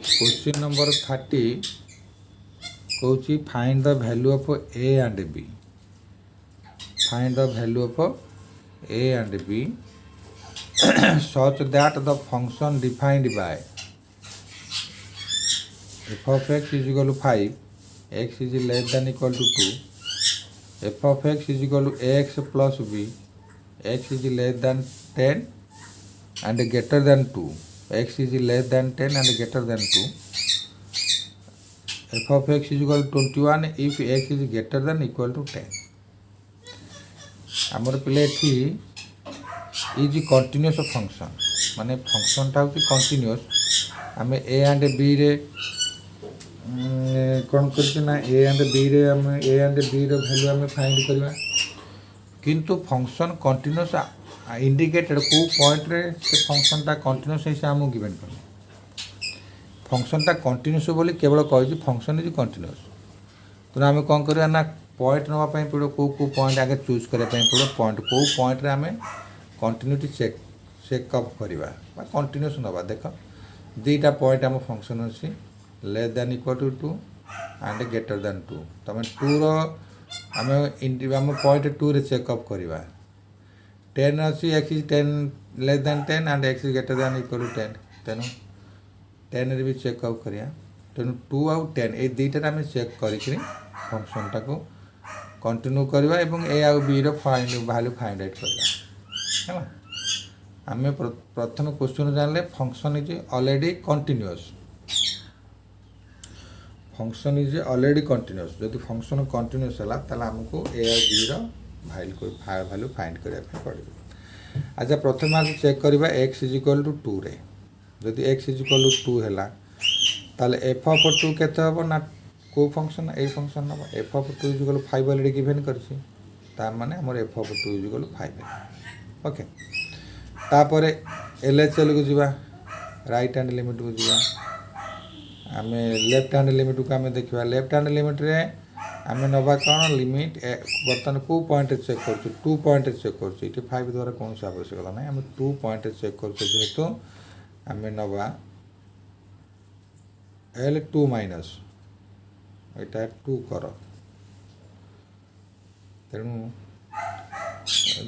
Question number 30 कौची find the value of a and b. Find the value of a and b such that the function defined by f of x is equal to 5, x is less than equal to 2, f of x is equal to ax plus b, x is less than 10 and greater than 2, x is less than 10 and greater than 2, f of x is equal to 21 if x is greater than equal to 10। आमर पिले एठी is continuous function माने फंक्शनटा हूँ continuous. आम a and b रे कौन करना ए and b रे आम ए एंड बी रो वैल्यू आम फाइंड करवा किंतु फंक्शन कंटिन्यूअस इंडिकेटेड को पॉइंट रे से फंक्शनटा कंटिन्यूअस है आम गिवन कर फंक्शनटा कंटिन्यूअस बोली केवल कही फंक्शन इज कंटिन्यूअस। तो आम कौन करवा ना पॉइंट नापी पड़ो को पॉइंट आगे चूज करने पड़ो पॉइंट को पॉइंट रे आम कंटिन्यूटी चेकअप करवा कंटिन्यूस नवा देख दीटा पॉइंट आम फंक्शन अच्छी less than equal to 2 and greater than 2 तुम 2 आम पॉइंट 2 रे चेकअप करवा 10 अच्छी x is 10 less than 10 and x is greater than equal to 10 तेणु 10 रे भी चेकअप करिया तेणु 2 आउ 10 ये दुईटा आम चेक करी फंक्शनटा को कंटिन्यू करवा एवं ए आउ बी रो फाइंड वैल्यू फाइंड आउट करवा है। आम प्रथम क्वेश्चन जानले function is already continuous. Function is already continuous जदि फंक्शन कंटिन्यूअस है ताला हमको ए और बी रो वैल्यू फाइंड करने पड़े। अच्छा प्रथम आम चेक करवा एक्स इज इक्वल टू 2 रे जदि एक्स इज इक्वल टू 2 है ताले एफ ऑफ 2 केते हबो ना को फंक्शन ए फंक्शन ना F of 2 is equal 5 already given करछि तार माने हमर F of 2 is equal 5 okay. तापर एलएचएल को जीवा राइट हैंड लिमिट को जीवा आम लेफ्ट हैंड लिमिट को आम देखा लेफ्ट हैंड लिमिट रे आम नवा कौन लिमिट बर्तमान को पॉइंट चेक कर 2 पॉइंट चेक कर 5 द्वारा कौन आवश्यकता ना आम 2 पॉइंट चेक कर जेहेतु आम नवा L2 माइनस एटा 2 कर तेणु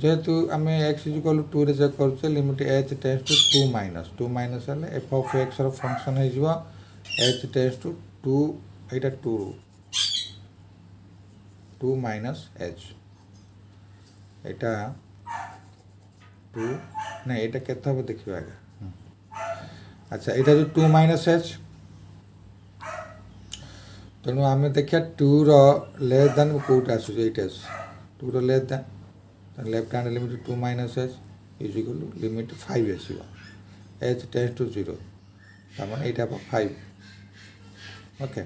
जेहेतु आम एक्स इज इक्वल टू 2 रे चेक कर limit h tends to 2 minus हेल्ले एफ ऑफ एक्स फंक्शन हो एच टेंस टू 2 एटा 2 माइनस एच एटा 2 ना एटा केते हम देखिबा आगे। अच्छा एटा जो 2 माइनस एच तेणु आम देखिए 2 रो लेस दैन कोटा आसु 2 रो less than left hand limit 2 minus h is equal to limit 5 आसो एच टेंस टू 0 तार एटा 5 ओके।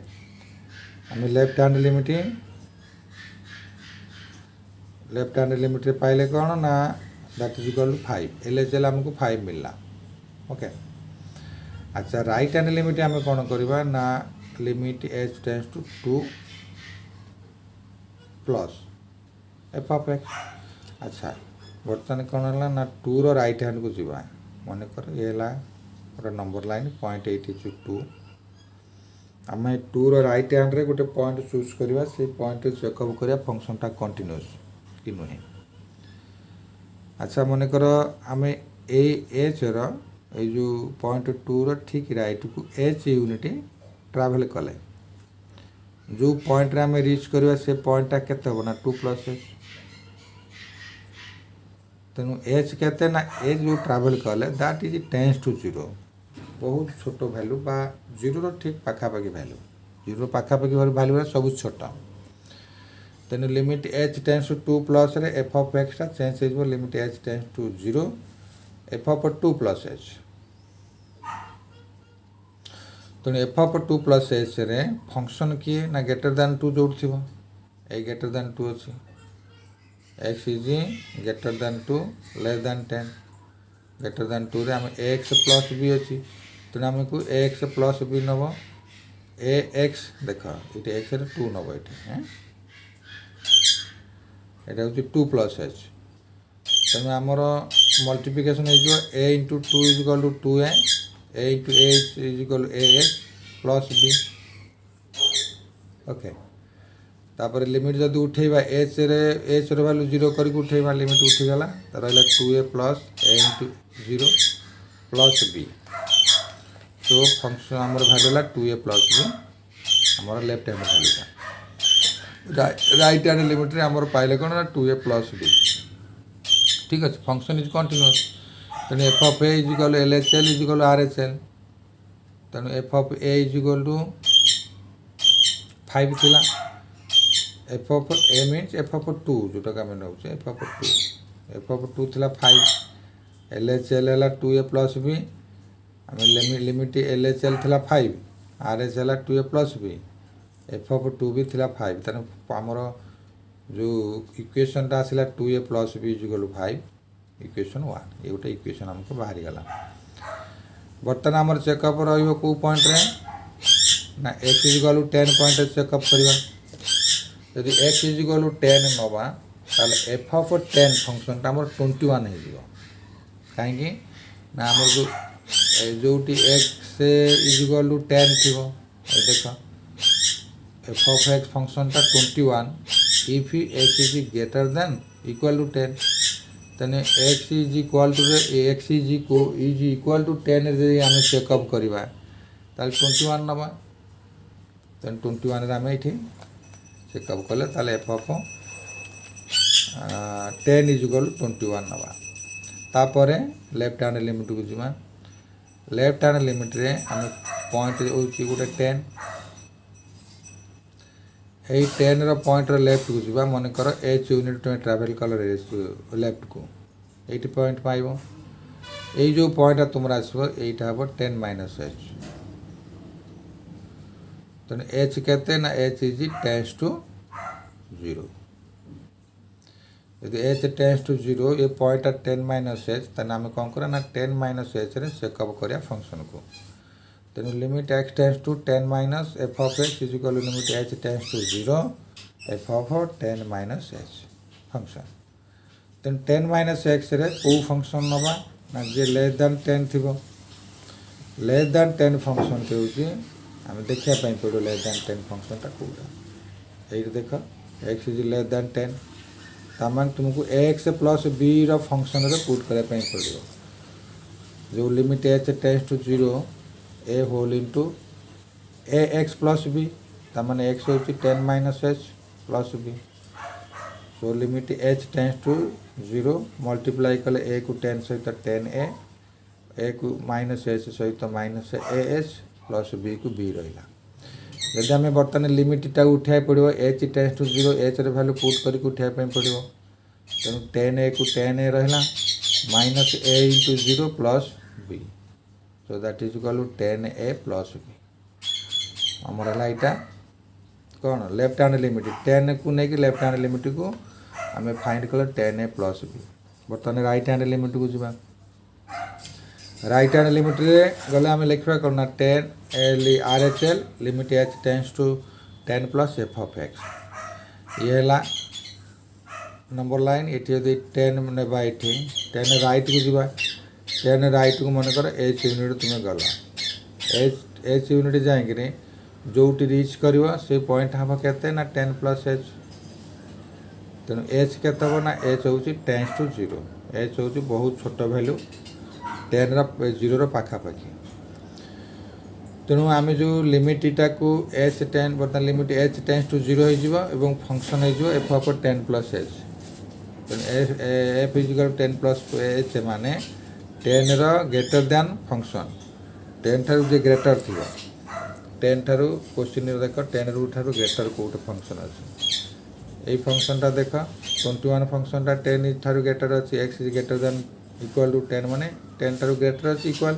आम लेफ्ट हैंड लिमिट रे पाइले कौन ना that is equal to 5 LHL हमको 5 मिलला ओके। अच्छा राइट हैंड लिमिट आम कौन करवा ना limit h tends to 2 plus f of x. अच्छा बर्तमान कौन है ना 2 रो राइट हैंड को जीवा मन कर ये गोटे नंबर लाइन 0.8 आम 2 रो राइट हैंड रे गोटे पॉइंट चूज करवा से पॉइंट चेकअप करवा फंक्शनटा कंटिन्यूअस कि नुहे। अच्छा मन कर आम एच रो जो पॉइंट 2 रो ठीक राइट को एच यूनिट ट्रावेल कले जो पॉइंट रे आम रिच करवा से पॉइंटा केते हो ना 2 प्लस एच तेणु एच केते ना एच जो ट्रावेल कले दैट इज टेंस टू 0 बहुत छोट वैल्यू बा 0 ठीक पाखापाखि वैल्यू 0 पाखापाखि वैल्यू सब छोट तेणु limit h tends to 2 plus रे एफ ऑफ एक्स टा चेंज हो limit h tends to 0 f of 2 plus h तेणु एफ ऑफ 2 प्लस एच रे फंक्शन किए ना ग्रेटर दैन 2 जोड़ थी ए ग्रेटर दैन 2 अच्छी x is greater than 2 less than 10 greater than 2 रे आम एक्स प्लस बी अच्छी तेणु आम को एक्स प्लस बी नब ए एक्स देख ये एक्स रे 2 नब ये यहाँ हूँ 2 प्लस एच तेणु आमर मल्टीप्लिकेशन हो a into 2 is equal to 2 a into a is equal a x plus b okay तापर लिमिट जदि उठेबा एच रो वैल्यू 0 करके उठेबा लिमिट उठीगला तो रहा 2a plus a into 0 plus b so function आमर वैल्यू है 2a प्लस बी आमर left hand value right hand limit रे आमर पाइले कौन ना 2a प्लस बी ठीक अच्छे फंक्शन इज कंटिन्यूअस तेणु f of a is equal L H L is equal R H L तेणु f of a is equal to 5 थिला f of a means f of 2 जोटा आम नौ F of 2 थिला 5 L H L है 2a plus b आम limit L H L थिला 5 R H L 2a plus b f of 2 भी थिला 5 तेणु आमर जो इक्वेशन टा आसला 2a plus b is equal 5 equation 1 ये गोटे इक्वेशन हमको बाहरी गला बर्तमान आमर चेकअप रहिबो को पॉइंट रे ना x is equal 10 point checkup करबा यदि x इज इक्वल 10 नबा ताले f ऑफ 10 फंक्शन टा हमर 21 हो जिवो काहेकि ना हमर जोटी x इज इक्वल 10 थिबो ए देखो f ऑफ x फंक्शन टा 21 if x is greater than equal to 10 then x is equal to x is equal to 10 रे आम चेकअप करवा ताले 21 नबा तेन 21 रे आम ये चेकअप कले ताले f of 10 is equal to 21 नबा तापर लेफ्ट हैंड लिमिट को जीमा लेफ्ट हैंड लिमिट रे आम पॉइंट होची गोटे 10 यही 10 रो पॉइंट रो लेफ्ट को जीवा मन कर एच यूनिट तुम ट्रैवल कल लेफ्ट को 8 पॉइंट पाइब यही जो पॉइंट तुम आसो यहीटा हम 10 माइनस एच तेणु एच के ना एच इज टेंस टू 0 यदि एच टेंस टू 0 ये पॉइंट 10 माइनस एच तेना आम कौन करा ना 10 माइनस एच रे चेकअप करिया फंक्शन को तेणु limit x tends to 10 minus f of x is equal limit h tends to 0 f of 10 minus h function तेणु 10 माइनस एक्स रे को फंक्शन नबा ना जे लेस दैन 10 थिबो लेस दैन 10 फंक्शन के होची आम देखिया पई पड़ो लेस दैन 10 फंक्शन टा कोडा एई देख x इज लेस दैन 10 तामान तुमको x प्लस b रो फंक्शन रे पुट करे पई पड़ो जो limit h tends to 0 a whole into a x plus b ताने एक्स हो 10 minus h plus b so limit h tends to 0 multiply कले ए को 10 सहित 10 ए को माइनस एच सहित minus a h plus b को बी रहा जदि आम बर्तमान लिमिट टा उठाई पड़ो एच टेंस टू 0 एच रे वैल्यू पुट करके उठाई पड़ो तेणु 10 ए को 10 ए रहा minus a into 0 plus b so that is equal to 10a plus b आमर है यहाँ कौन लेफ्ट हैंड लिमिट 10 को नहीं कि लेफ्ट हैंड लिमिट को आम फाइंड कले 10a प्लस बी बर्तमान राइट हैंड लिमिट को जीवा राइट हैंड लिमिट रे गले आम लिखा कौन ना 10 L R H L limit h tends to 10 plus f of x ये है नंबर लाइन ये 10 नेबा ये 10 राइट को जीवा 10 राइट को मन कर एच यूनिट तुम्हें गला एच यूनिट जाए जो रिच कर से पॉइंट हम के ना 10 प्लस एच तेणु एच के ना एच हूँ टेंस टू 0 एच हूँ बहुत छोट वैल्यू 10 0 पाखापाखि तेणु आम जो लिमिट टा को एच 10 बर्तमान लिमिट एच टेंस टू 0 हो फंक्शन हो एफ ऑफ 10 प्लस एच तेणु एफ इजिकल 10 प्लस एच माने 10 रो ग्रेटर दैन फंक्शन 10 ठारू जे ग्रेटर थी 10 ठारू क्वेश्चन देख 10 रू ठारू ग्रेटर कोट फंक्शन अच्छे यही फंक्शन टा देख 21 फंक्शन टा 10 ठारू ग्रेटर अच्छी x is greater than equal to 10 माने 10 ठारू ग्रेटर अच्छी इक्वल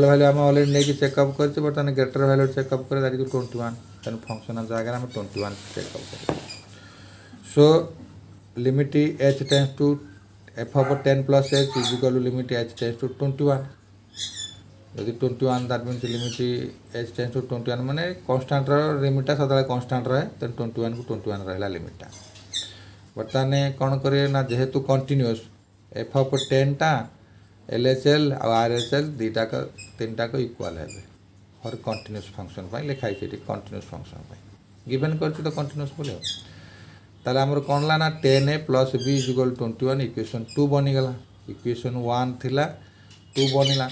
वैल्यू आम अलरेडी नहीं चेकअप कर बर्तमान ग्रेटर वैल्यू चेकअप कर 21 तेन फंक्शन जगह आम 21 चेकअप कर so limit h tends to f of 10 plus h is equal to limit h tends to 21 यदि 21 that means limit h tends to 21 माने कांस्टेंट लिमिटा सदा कांस्टेंट रहे तेन 21 को 21 रहा लिमिटा बर्तमान कौन करें ना जेहेतु कंटिन्यूअस एफ ऑफ 10 टा L H L R H L 2 टा 3 टा इक्वाल है फॉर कंटिन्यूस फंक्शन पाई लिखाई ये कंटिन्यूस फंक्शन पाई गिवन कर तो कंटिन्यूस बोले ताले आमर कौन ला ना 10a plus b is equal 21 equation 2 बनीगला इक्वेशन 1 थिला 2 बनिला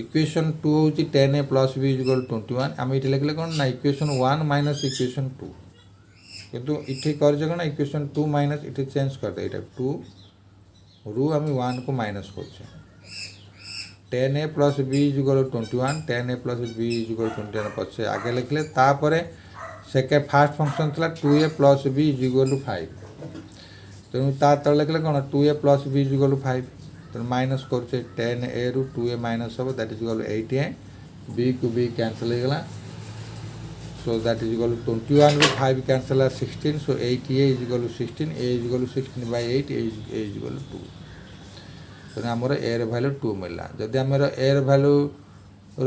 इक्वेशन 2 हूँ 10a plus b is equal 21 आम ये लिखले कौन ना इक्वेशन 1 माइनस इक्वेशन 2 किंतु इठी कर कौन इक्वेशन 2 माइनस इठी चेंज कर दे ये 2 रू आम 1 को माइनस कर 10a plus b is equal 21 10a plus b is equal 21 पछे आगे लिखले तापरे सेकेंड फास्ट फंक्शन था 2a plus b is equal 5 तेणु ता तले लिखले कौन 2a plus b is equal 5 तेणु माइनस कर 10a रु 2a माइनस हम that is equal 8a b को b कैंसल हो गला सो दैट इज इक्वल 21 रु 5 cancel 16 so 8a is equal 16 a is equal 16 by 8 a is equal 2 तेणु आमर a र वैल्यू 2 मिलला जदि आमर a र वैल्यू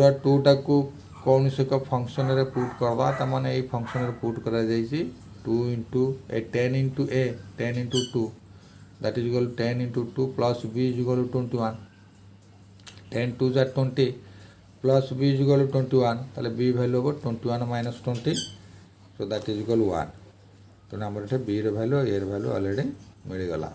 रो 2 टाकू कौन से एक फंक्शन रे पुट करवा त माने ए फंक्शन रे पुट करा जाई छी 2 into A 10 into a 10 into 2 that is equal 10 into 2 plus b is equal 21 10 2 जा 20 प्लस b इज इक्वल 21 ताले b वैल्यू हो 21 minus 20 so that is equal 1 तो हमर एठे b रे वैल्यू a रे वैल्यू ऑलरेडी मिल गला।